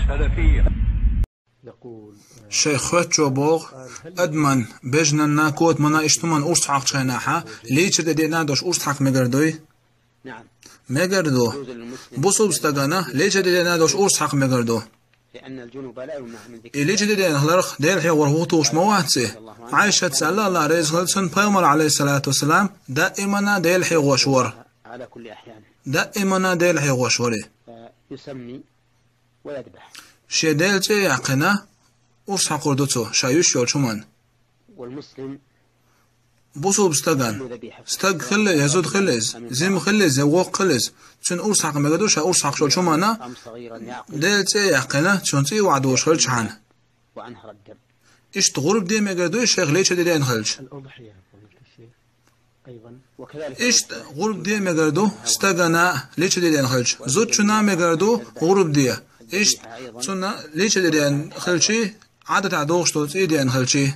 السلفية. شيخ واتشوبوغ أدمن بجنا ناكوت منا اشتمن أورسحق شيناحا ليش دينا دوش أورسحق مجردوي نعم مجردو بوصو بستغانا ليش دينا دوش أورسحق مجردو لأن الجنوب لا يمنع من ذكر ليش دينا هلرخ ديل حي ورهوتوش مواتسي عائشة سألا الله رزق سن بيغمر عليه الصلاة والسلام دائما ديل حي وشور على كل أحيان دائما ديل حي وشوري يسمي ويذبح شي ديل جي يعقنا أورسحق قردوتو شايوش يوشمان والمسلم بوصو بستغان ستغ خلي يزود خليز زيم خليز يوق خليز تشن أورسحق مجدوش أورسحق شوشمانا أم صغيرا يعقل ديل جي يعقنا تشونتي وعدوش خلش حان وأنهر الدم إيش تغرب دي مجدوش الشيخ ليش دي نخلش الأضحية أيضا وكذلك إيش غرب دي مجردو استغنا ليش دي نخلش زود شنا مجردو غرب دي إيش شنا ليش دي نخلشي عادة عدوش توت إيه دي نخلشي